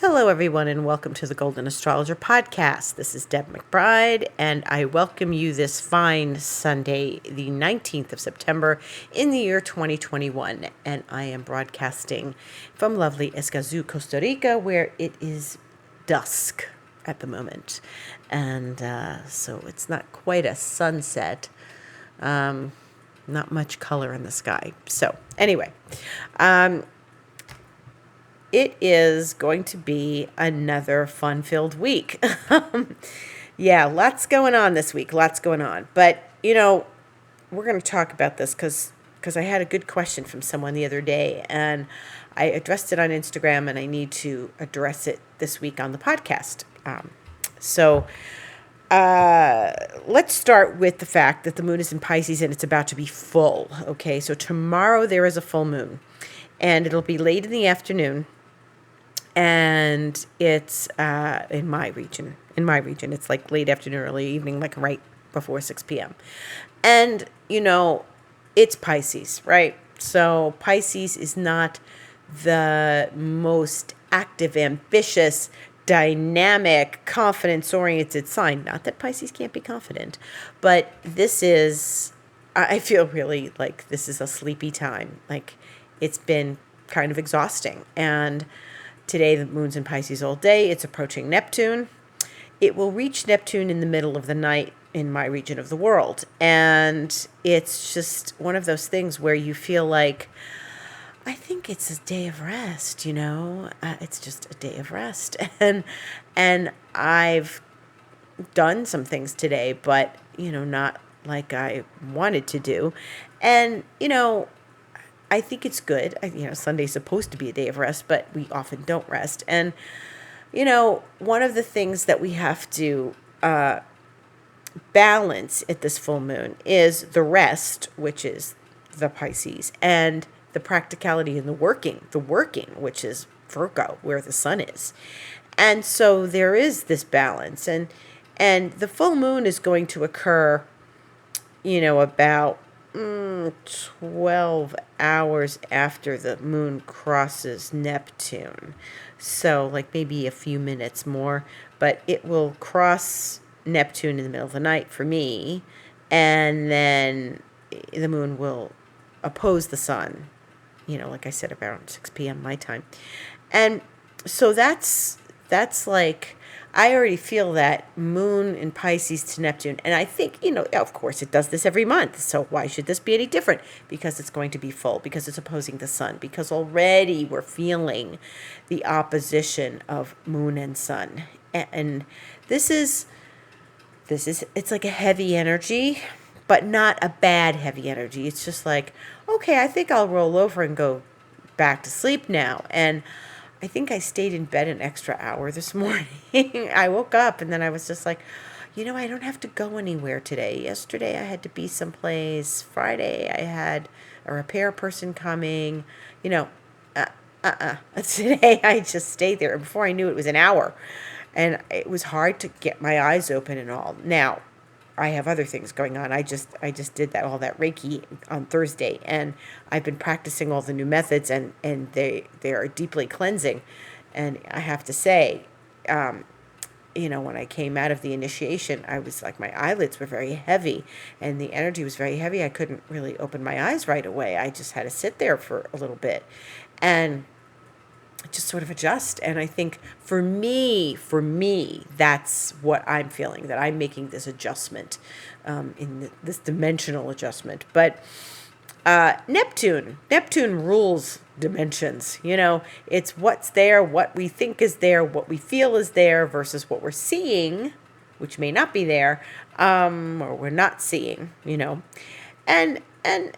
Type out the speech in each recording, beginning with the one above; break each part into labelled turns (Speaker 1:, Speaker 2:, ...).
Speaker 1: Hello, everyone, and welcome to the Golden Astrologer Podcast. This is Deb McBride, and I welcome you this fine Sunday, the 19th of September, in the year 2021. And I am broadcasting from lovely Escazú, Costa Rica, where it is dusk at the moment. And so it's not quite a sunset, not much color in the sky. So, anyway, it is going to be another fun-filled week. Yeah, lots going on this week, lots going on. But, we're going to talk about this because I had a good question from someone the other day, and I addressed it on Instagram, and I need to address it this week on the podcast. Let's start with the fact that the moon is in Pisces and it's about to be full. Okay, so tomorrow there is a full moon, and it'll be late in the afternoon. And it's in my region. It's like late afternoon, early evening, like right before 6 p.m. And, it's Pisces, right? So Pisces is not the most active, ambitious, dynamic, confidence-oriented sign. Not that Pisces can't be confident, but I feel really like this is a sleepy time. Like, it's been kind of exhausting. And today, the moon's in Pisces all day. It's approaching Neptune. It will reach Neptune in the middle of the night in my region of the world. And it's just one of those things where you feel like, I think it's a day of rest, It's just a day of rest. And I've done some things today, but, not like I wanted to do. And, I think it's good. Sunday's supposed to be a day of rest, but we often don't rest. And, one of the things that we have to balance at this full moon is the rest, which is the Pisces, and the practicality and the working, which is Virgo, where the sun is. And so there is this balance. And the full moon is going to occur, about 12 hours after the moon crosses Neptune. So like maybe a few minutes more, but it will cross Neptune in the middle of the night for me. And then the moon will oppose the sun, like I said, around 6 p.m. my time. And so that's like, I already feel that moon in Pisces to Neptune. And I think, of course, it does this every month. So why should this be any different? Because it's going to be full, because it's opposing the sun, because already we're feeling the opposition of moon and sun. And it's like a heavy energy, but not a bad heavy energy. It's just like, okay, I think I'll roll over and go back to sleep now. And I think I stayed in bed an extra hour this morning. I woke up and then I was just like, I don't have to go anywhere today. Yesterday I had to be someplace. Friday I had a repair person coming. Today I just stayed there. Before I knew it was an hour. And it was hard to get my eyes open and all. Now, I have other things going on. I just did all that Reiki on Thursday, and I've been practicing all the new methods, and they are deeply cleansing. And I have to say, when I came out of the initiation, I was like, my eyelids were very heavy, and the energy was very heavy. I couldn't really open my eyes right away. I just had to sit there for a little bit, and just sort of adjust. And I think for me, that's what I'm feeling, that I'm making this adjustment, this dimensional adjustment. But Neptune rules dimensions. It's what's there, what we think is there, what we feel is there versus what we're seeing, which may not be there, or we're not seeing, And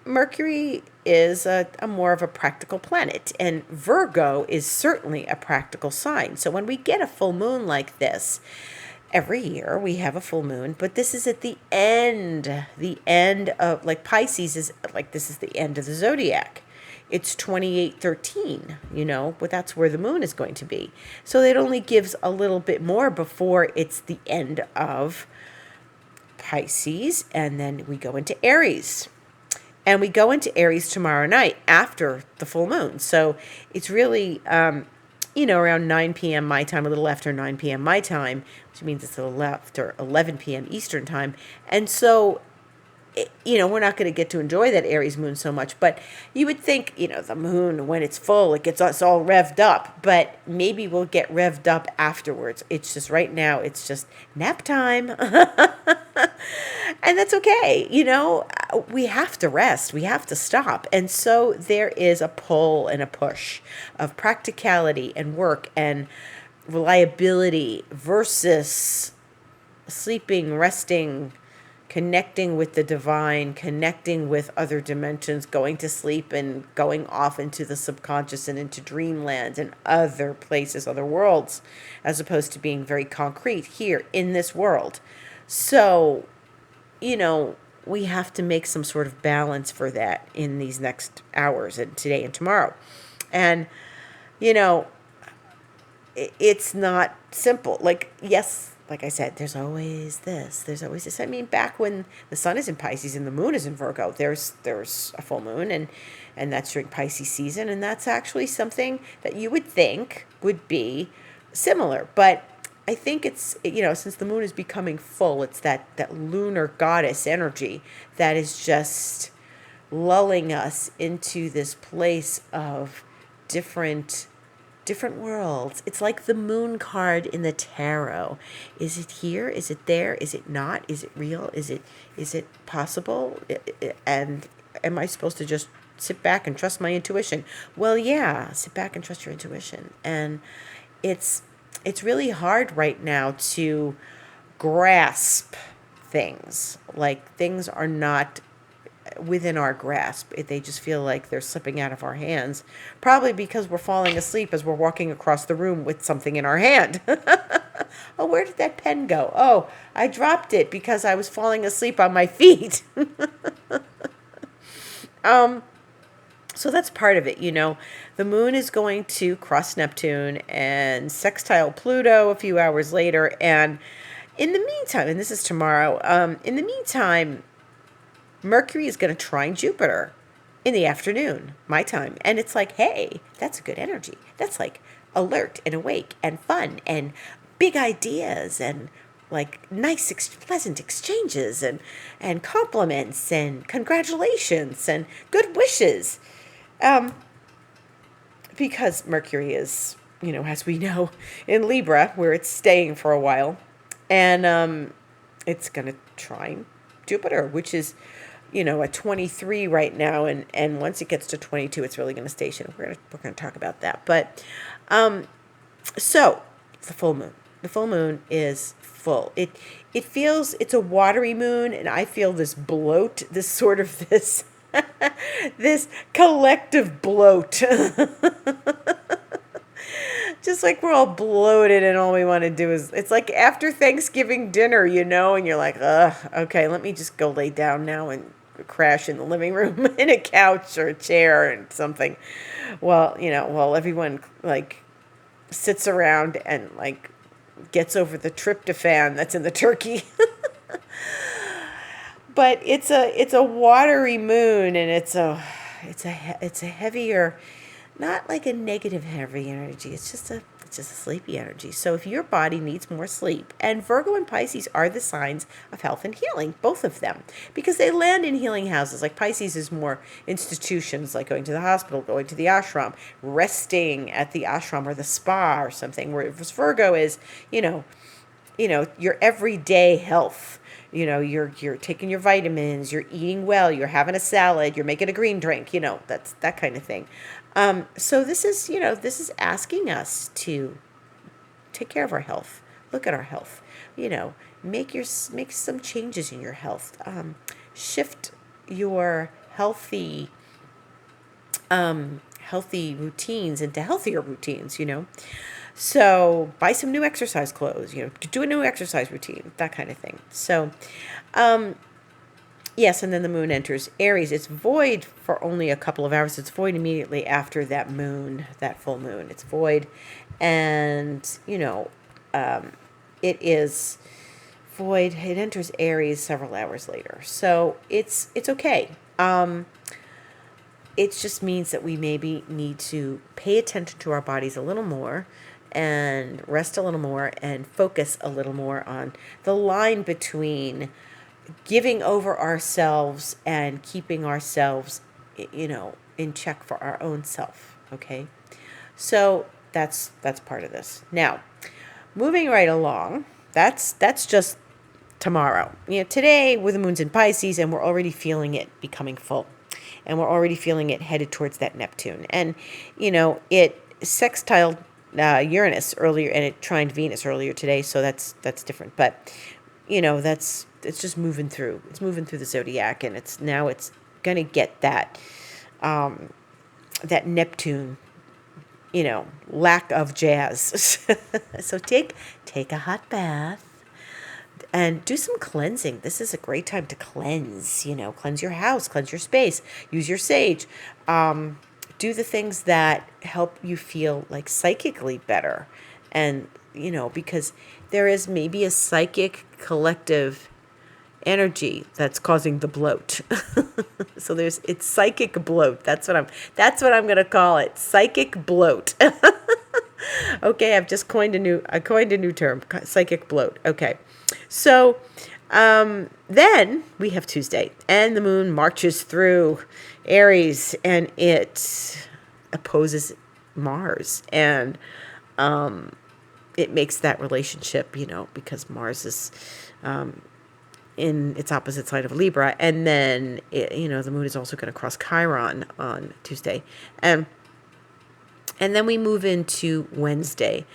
Speaker 1: Mercury is a more of a practical planet, and Virgo is certainly a practical sign. So when we get a full moon like this, every year we have a full moon, but this is at the end of, like, Pisces is like, this is the end of the zodiac. It's 2813, but that's where the moon is going to be. So it only gives a little bit more before it's the end of Pisces, and then we go into Aries. And we go into Aries tomorrow night after the full moon. So it's really, around 9 p.m. my time, a little after 9 p.m. my time, which means it's a little after 11 p.m. Eastern time. And so, we're not going to get to enjoy that Aries moon so much, but you would think, the moon, when it's full, it gets us all revved up, but maybe we'll get revved up afterwards. It's just right now, it's just nap time. And that's okay. We have to rest. We have to stop. And so there is a pull and a push of practicality and work and reliability versus sleeping, resting, connecting with the divine, connecting with other dimensions, going to sleep and going off into the subconscious and into dreamland and other places, other worlds, as opposed to being very concrete here in this world. So, we have to make some sort of balance for that in these next hours and today and tomorrow. And, it's not simple. Yes, like I said, there's always this. I mean, back when the sun is in Pisces and the moon is in Virgo, there's a full moon, and that's during Pisces season, and that's actually something that you would think would be similar. But I think it's, since the moon is becoming full, it's that lunar goddess energy that is just lulling us into this place of different worlds. It's like the moon card in the tarot. Is it here? Is it there? Is it not? Is it real? Is it possible? And am I supposed to just sit back and trust my intuition? Well, yeah, sit back and trust your intuition. And it's really hard right now to grasp things. Like, things are not within our grasp. They just feel like they're slipping out of our hands, probably because we're falling asleep as we're walking across the room with something in our hand. Oh, where did that pen go? Oh, I dropped it because I was falling asleep on my feet. So that's part of it, The moon is going to cross Neptune and sextile Pluto a few hours later. And in the meantime, and this is tomorrow, in the meantime, Mercury is going to trine Jupiter in the afternoon, my time. And it's like, hey, that's a good energy. That's like alert and awake and fun and big ideas and like nice, pleasant exchanges and compliments and congratulations and good wishes. Because Mercury is, as we know, in Libra, where it's staying for a while. And it's going to trine Jupiter, which is, at 23 right now. And once it gets to 22, it's really going to station. We're going to talk about that. But so the full moon. The full moon is full. It feels, it's a watery moon, and I feel this bloat, this sort of this this collective bloat. Just like we're all bloated and all we want to do is, it's like after Thanksgiving dinner, and you're like, ugh, okay, let me just go lay down now and crash in the living room in a couch or a chair and something. Well, while everyone like sits around and like gets over the tryptophan that's in the turkey. But it's a watery moon, and it's a heavier, not like a negative heavy energy. It's just a sleepy energy. So if your body needs more sleep, and Virgo and Pisces are the signs of health and healing, both of them, because they land in healing houses. Like Pisces is more institutions, like going to the hospital, going to the ashram, resting at the ashram or the spa or something. Whereas Virgo is, your everyday health. You're taking your vitamins, you're eating well, you're having a salad, you're making a green drink, that's that kind of thing. So this is asking us to take care of our health. Look at our health. Make some changes in your health. Shift your healthy routines into healthier routines, So buy some new exercise clothes, do a new exercise routine, that kind of thing. So, yes, and then the moon enters Aries. It's void for only a couple of hours. It's void immediately after that full moon. It's void. And, it is void. It enters Aries several hours later. So it's okay. it just means that we maybe need to pay attention to our bodies a little more and rest a little more and focus a little more on the line between giving over ourselves and keeping ourselves, in check for our own self. Okay. So that's part of this. Now, moving right along, that's just tomorrow. Today with the moon's in Pisces and we're already feeling it becoming full. And we're already feeling it headed towards that Neptune. And, it sextiled Uranus earlier and it trined Venus earlier today. So that's different. But, it's just moving through. It's moving through the zodiac and it's going to get that, that Neptune, lack of jazz. So take a hot bath. And do some cleansing. This is a great time to cleanse, cleanse your house, cleanse your space, use your sage. Do the things that help you feel like psychically better. And, because there is maybe a psychic collective energy that's causing the bloat. So it's psychic bloat. That's what I'm going to call it. Psychic bloat. Okay, I've just coined a new term, psychic bloat. Okay. So then we have Tuesday, and the moon marches through Aries, and it opposes Mars, and it makes that relationship, because Mars is in its opposite side of Libra, and then the moon is also going to cross Chiron on Tuesday, and then we move into Wednesday.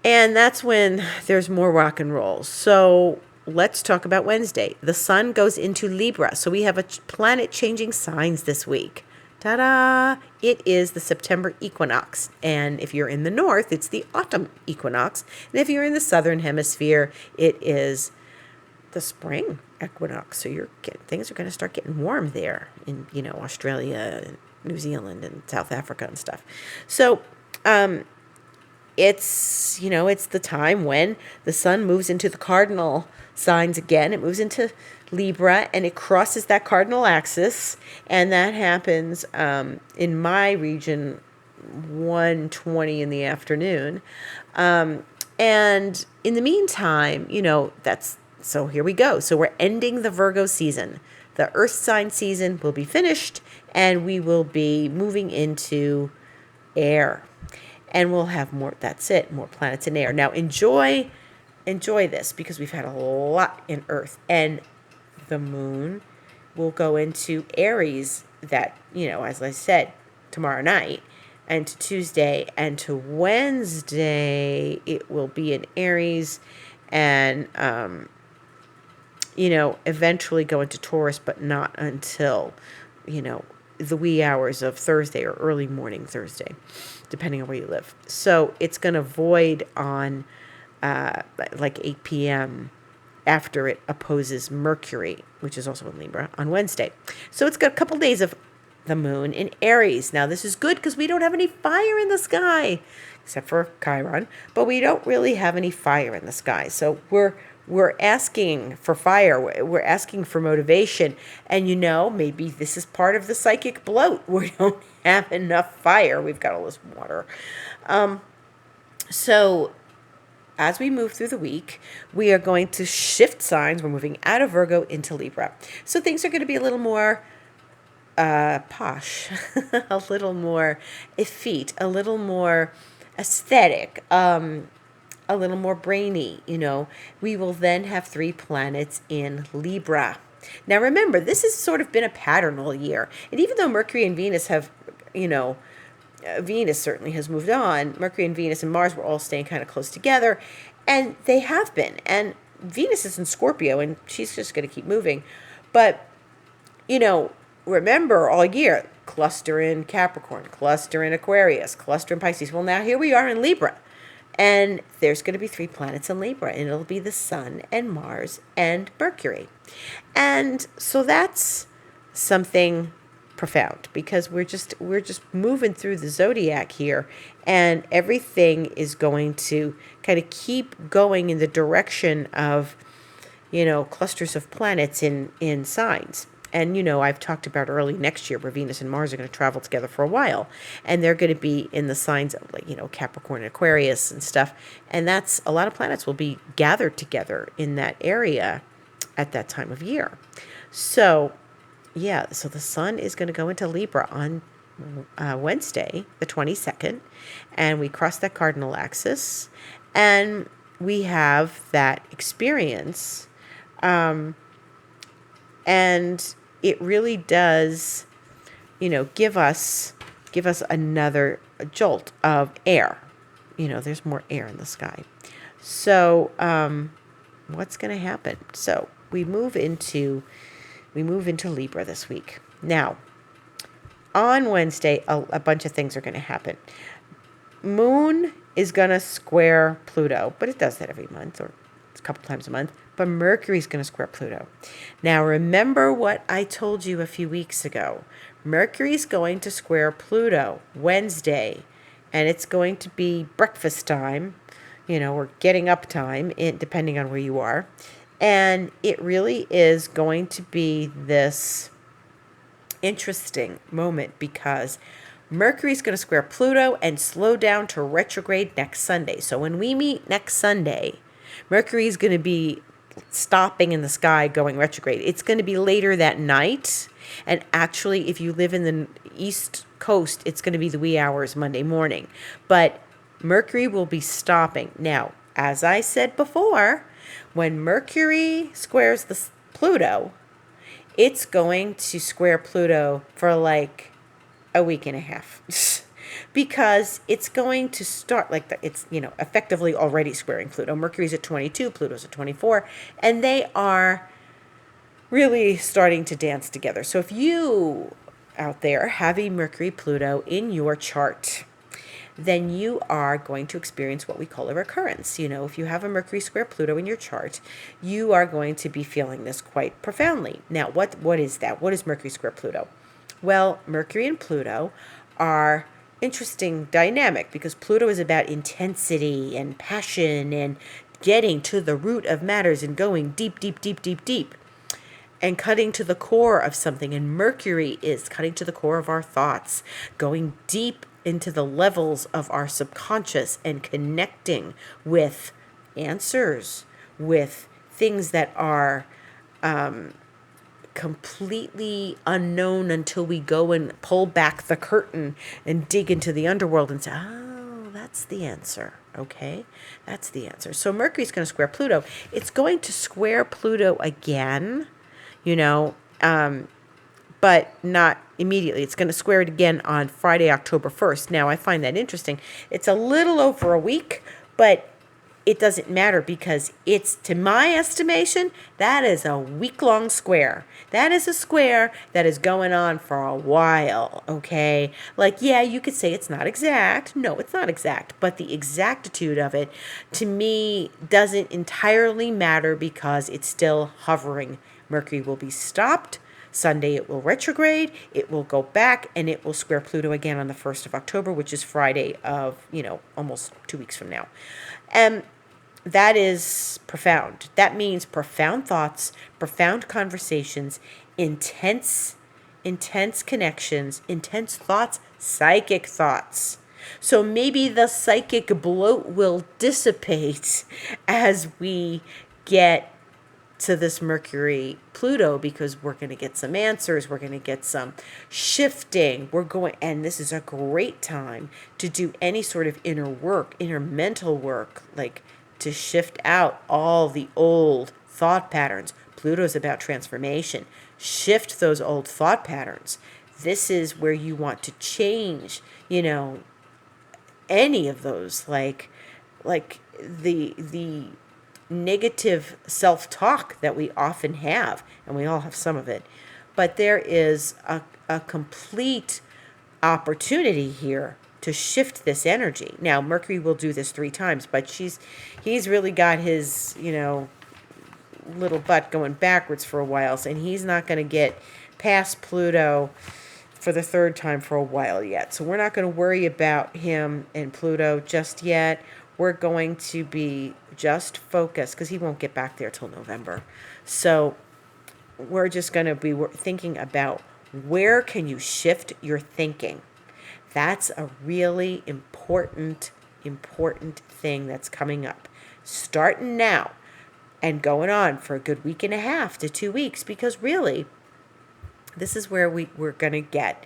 Speaker 1: And that's when there's more rock and roll. So let's talk about Wednesday. The sun goes into Libra. So we have a planet changing signs this week. Ta-da! It is the September equinox. And if you're in the north, it's the autumn equinox. And if you're in the southern hemisphere, it is the spring equinox. So things are going to start getting warm there in, Australia and New Zealand and South Africa and stuff. So, it's the time when the sun moves into the cardinal signs again. It moves into Libra and it crosses that cardinal axis. And that happens in my region 1:20 in the afternoon. And in the meantime, so here we go. So we're ending the Virgo season. The earth sign season will be finished and we will be moving into air. And we'll have more planets in air. Now, enjoy this because we've had a lot in Earth. And the moon will go into Aries that, as I said, tomorrow night. And to Tuesday and to Wednesday, it will be in Aries. And, eventually go into Taurus, but not until, the wee hours of Thursday or early morning Thursday, depending on where you live. So it's going to void on like 8 p.m. after it opposes Mercury, which is also in Libra, on Wednesday. So it's got a couple days of the moon in Aries. Now, this is good because we don't have any fire in the sky, except for Chiron, but we don't really have any fire in the sky. So we're asking for fire. We're asking for motivation. And, maybe this is part of the psychic bloat. We don't have enough fire. We've got all this water. So as we move through the week, we are going to shift signs. We're moving out of Virgo into Libra. So things are going to be a little more posh, a little more effete, a little more aesthetic, a little more brainy, We will then have 3 planets in Libra. Now, remember, this has sort of been a pattern all year. And even though Mercury and Venus have, Venus certainly has moved on, Mercury and Venus and Mars were all staying kind of close together. And they have been. And Venus is in Scorpio, and she's just going to keep moving. But, remember all year, cluster in Capricorn, cluster in Aquarius, cluster in Pisces. Well, now here we are in Libra. And there's going to be 3 planets in Libra, and it'll be the Sun and Mars and Mercury. And so that's something profound because we're just moving through the zodiac here, and everything is going to kind of keep going in the direction of, clusters of planets in signs. And, I've talked about early next year where Venus and Mars are going to travel together for a while. And they're going to be in the signs of, like, Capricorn and Aquarius and stuff. And that's a lot of planets will be gathered together in that area at that time of year. So, yeah, so the sun is going to go into Libra on Wednesday, the 22nd. And we cross that cardinal axis. And we have that experience. And it really does, give us another jolt of air. There's more air in the sky. So, what's going to happen? So we move into Libra this week. Now, on Wednesday, a bunch of things are going to happen. Moon is going to square Pluto, but it does that every month or a couple times a month. But Mercury's going to square Pluto. Now, remember what I told you a few weeks ago. Mercury's going to square Pluto Wednesday, and it's going to be breakfast time, or getting up time, depending on where you are. And it really is going to be this interesting moment because Mercury's going to square Pluto and slow down to retrograde next Sunday. So when we meet next Sunday, Mercury's going to be stopping in the sky going retrograde. It's going to be later that night. And actually, if you live in the East Coast, it's going to be the wee hours Monday morning. But Mercury will be stopping. Now, as I said before, when Mercury squares the Pluto, it's going to square Pluto for like a week and a half. Because it's going to start it's, effectively already squaring Pluto. Mercury's at 22, Pluto's at 24, and they are really starting to dance together. So if you out there have a Mercury Pluto in your chart, then you are going to experience what we call a recurrence. If you have a Mercury square Pluto in your chart, you are going to be feeling this quite profoundly. Now, what is that? What is Mercury square Pluto? Well, Mercury and Pluto are interesting dynamic because Pluto is about intensity and passion and getting to the root of matters and going deep, deep, deep, deep, deep and cutting to the core of something. And Mercury is cutting to the core of our thoughts, going deep into the levels of our subconscious and connecting with answers, with things that are completely unknown until we go and pull back the curtain and dig into the underworld and say, oh, that's the answer. Okay, that's the answer. So Mercury's going to square Pluto. It's going to square Pluto again, but not immediately. It's going to square it again on Friday, October 1st. Now, I find that interesting. It's a little over a week, but it doesn't matter because it's, to my estimation, that is a week-long square. That is a square that is going on for a while, okay? Yeah, you could say it's not exact. No, it's not exact. But the exactitude of it, to me, doesn't entirely matter because it's still hovering. Mercury will be stopped. Sunday it will retrograde, it will go back, and it will square Pluto again on the 1st of October, which is Friday of, almost 2 weeks from now. And that is profound. That means profound thoughts, profound conversations, intense connections, intense thoughts, psychic thoughts. So maybe the psychic bloat will dissipate as we get to this Mercury Pluto because we're going to get some answers. We're going to get some shifting. And this is a great time to do any sort of inner work, inner mental work, to shift out all the old thought patterns. Pluto's about transformation. Shift those old thought patterns. This is where you want to change, any of those, like the negative self-talk that we often have, and we all have some of it. But there is a complete opportunity here to shift this energy. Now, Mercury will do this 3 times, but he's really got his, little butt going backwards for a while, and he's not going to get past Pluto for the 3rd time for a while yet. So we're not going to worry about him and Pluto just yet. We're going to be just focused because he won't get back there till November. So we're just going to be thinking about where can you shift your thinking. That's a really important thing that's coming up. Starting now and going on for a good week and a half to 2 weeks, because really, this is where we're going to get,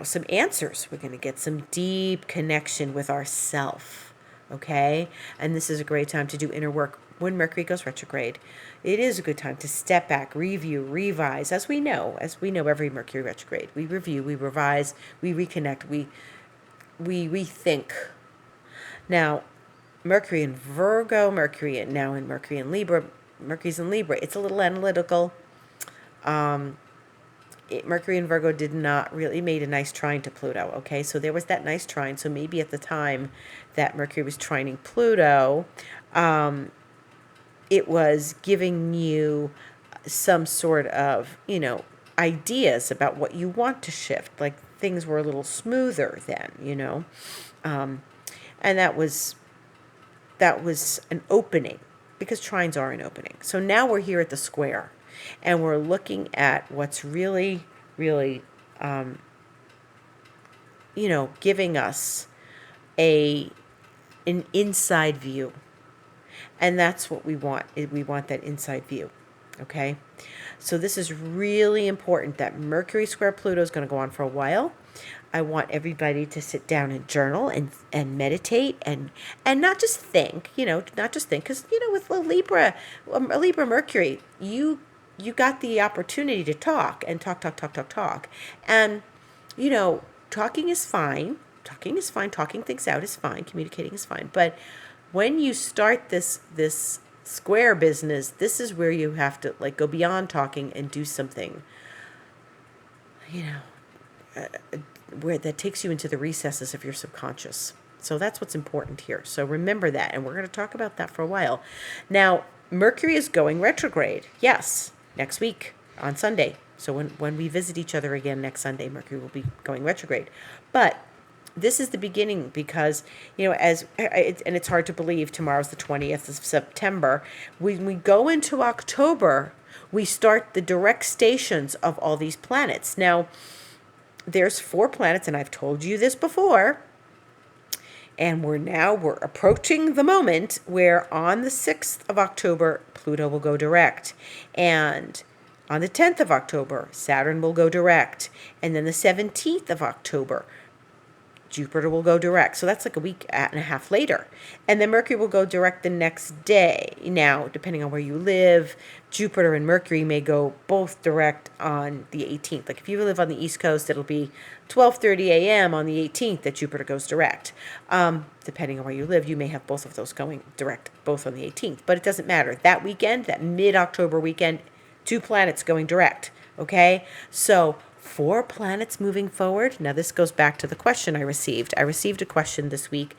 Speaker 1: some answers. We're going to get some deep connection with ourself, okay? And this is a great time to do inner work. When Mercury goes retrograde, it is a good time to step back, review, revise. As we know every Mercury retrograde, we review, we revise, we reconnect, we rethink. Now, Mercury in Virgo, Mercury in Libra. Mercury's in Libra. It's a little analytical. Mercury in Virgo did not really made a nice trine to Pluto. Okay, so there was that nice trine. So maybe at the time that Mercury was trining Pluto, it was giving you some sort of, ideas about what you want to shift. Like things were a little smoother then, and that was an opening, because trines are an opening. So now we're here at the square, and we're looking at what's really, really, giving us an inside view. And that's what we want. We want that inside view. Okay? So this is really important that Mercury square Pluto is going to go on for a while. I want everybody to sit down and journal and meditate and not just think, because, with a Libra Mercury, you got the opportunity to talk and talk. And, talking is fine. Talking things out is fine. Communicating is fine. But when you start this square business, this is where you have to go beyond talking and do something, where that takes you into the recesses of your subconscious. So that's what's important here. So remember that, and we're going to talk about that for a while. Now, Mercury is going retrograde. Yes, next week on Sunday. So when we visit each other again next Sunday, Mercury will be going retrograde. But this is the beginning, because, and it's hard to believe tomorrow's the 20th of September. When we go into October, we start the direct stations of all these planets. Now, there's 4 planets, and I've told you this before, and we're approaching the moment where on the 6th of October, Pluto will go direct. And on the 10th of October, Saturn will go direct. And then the 17th of October, Jupiter will go direct. So that's like a week and a half later. And then Mercury will go direct the next day. Now, depending on where you live, Jupiter and Mercury may go both direct on the 18th. Like if you live on the East Coast, it'll be 12:30 a.m. on the 18th that Jupiter goes direct. Depending on where you live, you may have both of those going direct, both on the 18th. But it doesn't matter. That weekend, that mid-October weekend, 2 planets going direct. Okay? So 4 planets moving forward. Now, this goes back to the question I received. I received a question this week.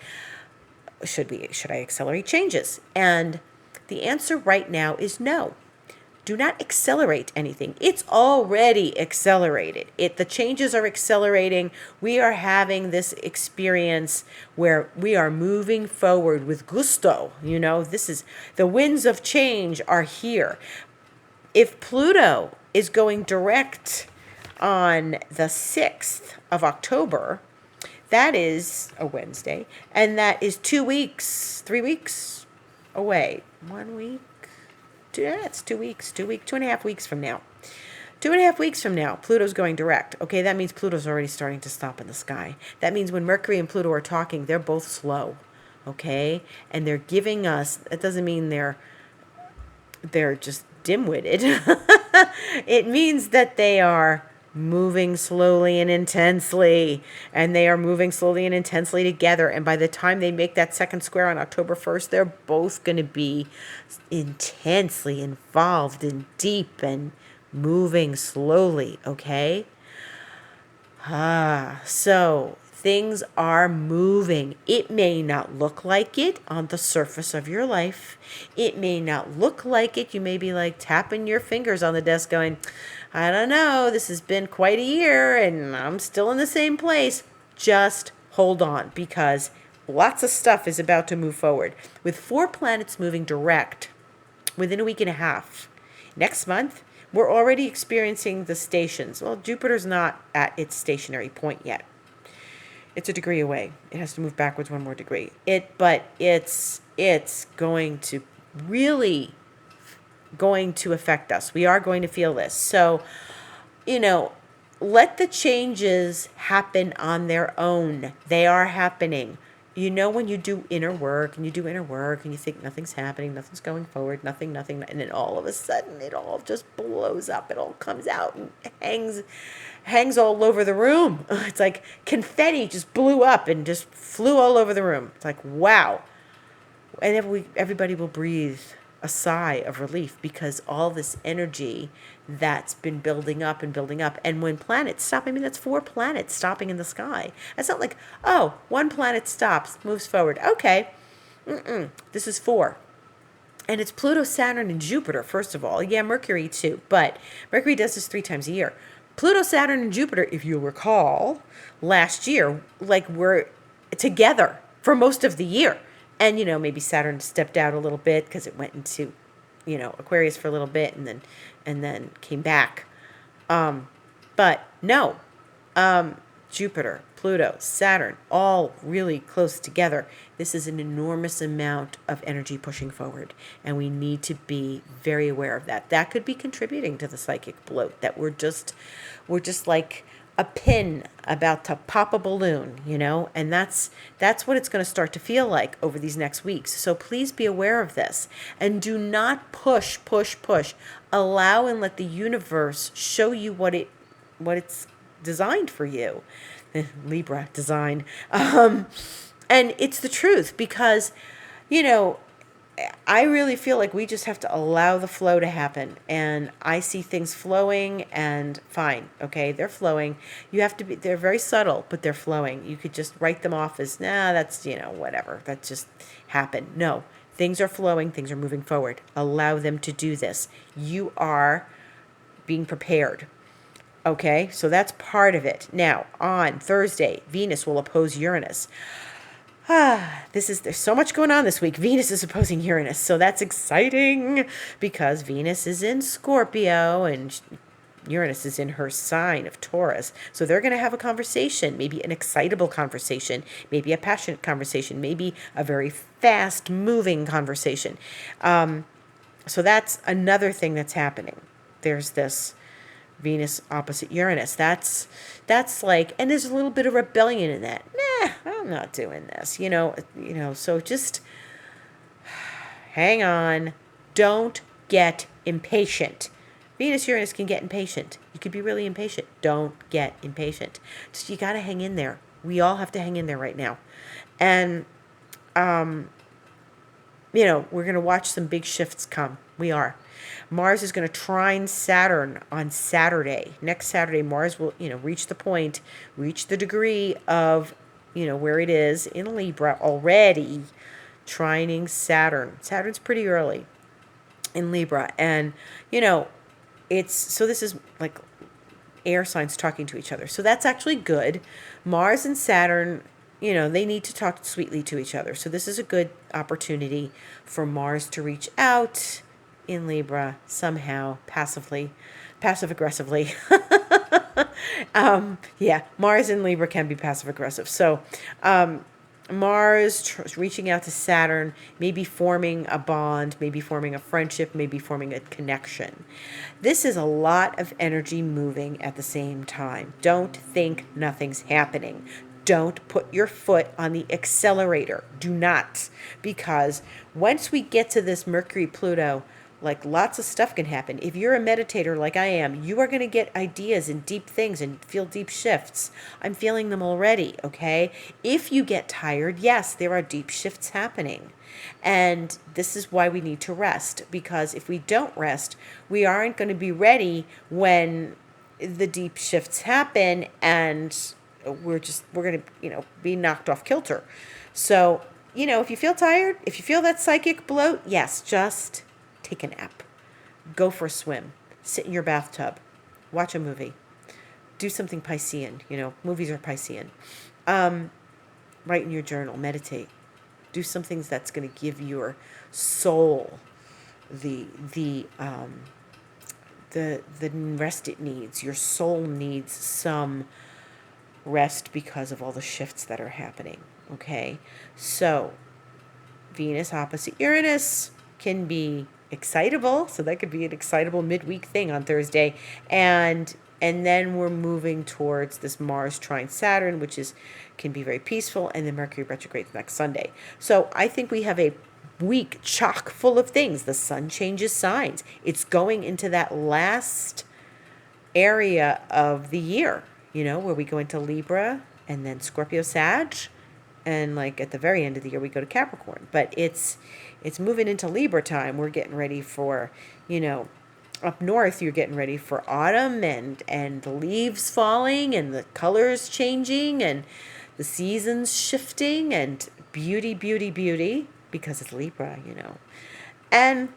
Speaker 1: Should I accelerate changes? And the answer right now is no. Do not accelerate anything. It's already accelerated. The changes are accelerating. We are having this experience where we are moving forward with gusto. This is the winds of change are here. If Pluto is going direct on the 6th of October, that is a Wednesday, and that is 2 weeks, 3 weeks away. 1 week? It's 2 weeks, 2.5 weeks from now. 2.5 weeks from now, Pluto's going direct. Okay, that means Pluto's already starting to stop in the sky. That means when Mercury and Pluto are talking, they're both slow. Okay? And they're giving us, it doesn't mean they're just dim-witted. It means that they are moving slowly and intensely, and they are moving slowly and intensely together. And by the time they make that second square on October 1st, they're both going to be intensely involved and deep and moving slowly. Okay? So things are moving. It may not look like it on the surface of your life. It may not look like it. You may be like tapping your fingers on the desk going, I don't know, this has been quite a year and I'm still in the same place. Just hold on, because lots of stuff is about to move forward. With 4 planets moving direct within a week and a half. Next month, We're already experiencing the stations. Well, Jupiter's not at its stationary point yet. It's a degree away. It has to move backwards one more degree. But it's going to really going to affect us. We are going to feel this. So, let the changes happen on their own. They are happening. When you do inner work and you think nothing's happening, nothing's going forward, nothing, and then all of a sudden it all just blows up. It all comes out and hangs all over the room. It's like confetti just blew up and just flew all over the room. It's like, wow. And everybody will breathe a sigh of relief because all this energy that's been building up and building up. And when planets stop, that's 4 planets stopping in the sky. It's not like, oh, 1 planet stops, moves forward. Okay. This is 4. And it's Pluto, Saturn, and Jupiter, first of all. Yeah, Mercury too. But Mercury does this 3 times a year. Pluto, Saturn, and Jupiter, if you recall, last year, were together for most of the year. And, maybe Saturn stepped out a little bit because it went into, Aquarius for a little bit and then came back. But no, Jupiter, Pluto, Saturn, all really close together. This is an enormous amount of energy pushing forward, and we need to be very aware of that. That could be contributing to the psychic bloat, that we're just like a pin about to pop a balloon, and that's what it's going to start to feel like over these next weeks. So please be aware of this and do not push. Allow and let the universe show you what it's designed for you. Libra design. And it's the truth because, I really feel like we just have to allow the flow to happen. And I see things flowing and fine. Okay. They're flowing. They're very subtle, but they're flowing. You could just write them off as, that's, whatever. That just happened. No, things are flowing. Things are moving forward. Allow them to do this. You are being prepared. Okay. So that's part of it. Now on Thursday, Venus will oppose Uranus. There's so much going on this week. Venus is opposing Uranus. So that's exciting because Venus is in Scorpio and Uranus is in her sign of Taurus. So they're going to have a conversation, maybe an excitable conversation, maybe a passionate conversation, maybe a very fast moving conversation. So that's another thing that's happening. There's this Venus opposite Uranus. That's like, and there's a little bit of rebellion in that. I'm not doing this, so just hang on. Don't get impatient. Venus, Uranus can get impatient. You could be really impatient. Don't get impatient. Just, you got to hang in there. We all have to hang in there right now. And, we're going to watch some big shifts come. We are. Mars is going to trine Saturn on Saturday. Next Saturday, Mars will, reach the degree of, where it is in Libra already, trining Saturn. Saturn's pretty early in Libra. And, so this is like air signs talking to each other. So that's actually good. Mars and Saturn, they need to talk sweetly to each other. So this is a good opportunity for Mars to reach out in Libra somehow, passive-aggressively. Mars in Libra can be passive-aggressive. So Mars reaching out to Saturn, maybe forming a bond, maybe forming a friendship, maybe forming a connection. This is a lot of energy moving at the same time. Don't think nothing's happening. Don't put your foot on the accelerator. Do not. Because once we get to this Mercury-Pluto, lots of stuff can happen. If you're a meditator like I am, you are going to get ideas and deep things and feel deep shifts. I'm feeling them already, okay? If you get tired, yes, there are deep shifts happening. And this is why we need to rest. Because if we don't rest, we aren't going to be ready when the deep shifts happen and we're going to, be knocked off kilter. So, if you feel tired, if you feel that psychic bloat, yes, just take a nap, go for a swim, sit in your bathtub, watch a movie, do something Piscean. Movies are Piscean. Write in your journal, meditate, do some things that's going to give your soul the the rest it needs. Your soul needs some rest because of all the shifts that are happening. Okay, so Venus opposite Uranus can be excitable, so that could be an excitable midweek thing on Thursday, and then we're moving towards this Mars trine Saturn, which can be very peaceful, and then Mercury retrogrades next Sunday. So I think we have a week chock full of things. The sun changes signs. It's going into that last area of the year, where we go into Libra and then Scorpio Sag, and like at the very end of the year we go to Capricorn. But it's moving into Libra time. We're getting ready for, up north you're getting ready for autumn and the leaves falling and the colors changing and the seasons shifting and beauty, beauty, beauty, because it's Libra, And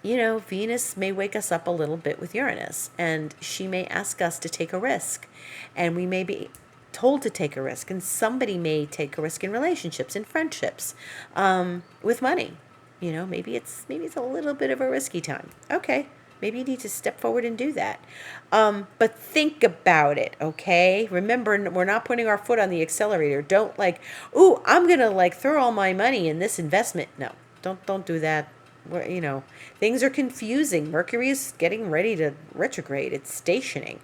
Speaker 1: Venus may wake us up a little bit with Uranus, and she may ask us to take a risk, and we may be told to take a risk, and somebody may take a risk in relationships, in friendships, with money. Maybe it's a little bit of a risky time. Okay, maybe you need to step forward and do that. But think about it, okay? Remember, we're not putting our foot on the accelerator. Don't I'm gonna throw all my money in this investment. No, don't do that. Things are confusing. Mercury is getting ready to retrograde. It's stationing.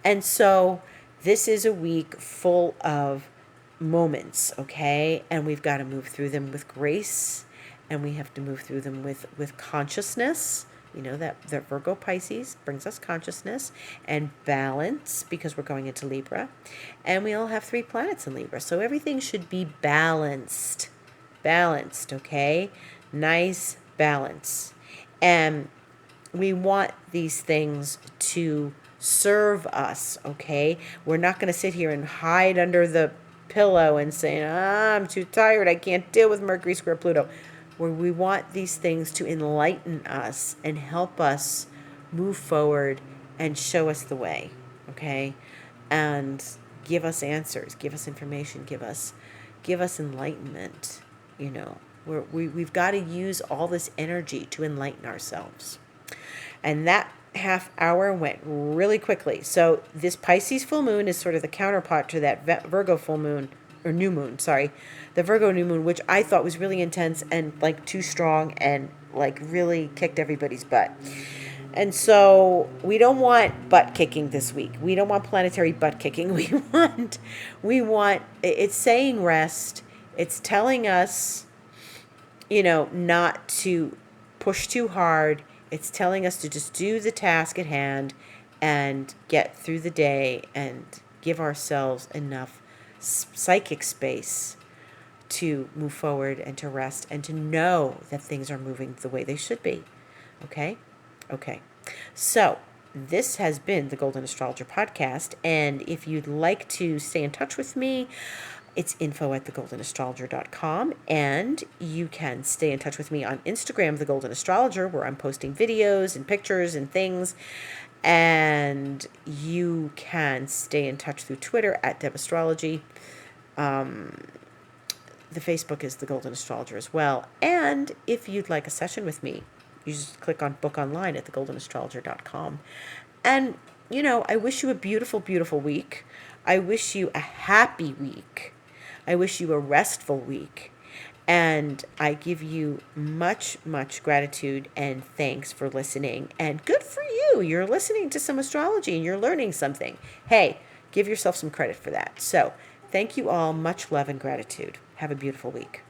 Speaker 1: And so this is a week full of moments, okay? And we've got to move through them with grace, and we have to move through them with consciousness. That Virgo Pisces brings us consciousness and balance, because we're going into Libra. And we all have 3 planets in Libra. So everything should be balanced. Balanced, okay? Nice balance. And we want these things to serve us, okay? We're not going to sit here and hide under the pillow and say, I'm too tired, I can't deal with Mercury square Pluto. Where we want these things to enlighten us and help us move forward and show us the way, okay? And give us answers, give us information, give us enlightenment, We've got to use all this energy to enlighten ourselves. And that half hour went really quickly. So this Pisces full moon is sort of the counterpart to that Virgo full moon, or new moon, sorry. The Virgo new moon, which I thought was really intense and too strong and really kicked everybody's butt. And so we don't want butt kicking this week. We don't want planetary butt kicking. We want, it's saying rest. It's telling us, not to push too hard. It's telling us to just do the task at hand and get through the day and give ourselves enough psychic space to move forward and to rest and to know that things are moving the way they should be. Okay? Okay. So this has been the Golden Astrologer Podcast. And if you'd like to stay in touch with me, it's info@thegoldenastrologer.com, and you can stay in touch with me on Instagram, The Golden Astrologer, where I'm posting videos and pictures and things, and you can stay in touch through Twitter @DebAstrology. The Facebook is The Golden Astrologer as well, and if you'd like a session with me, you just click on book online at thegoldenastrologer.com. And, I wish you a beautiful, beautiful week. I wish you a happy week. I wish you a restful week. And I give you much, much gratitude and thanks for listening. And good for you. You're listening to some astrology and you're learning something. Hey, give yourself some credit for that. So thank you all. Much love and gratitude. Have a beautiful week.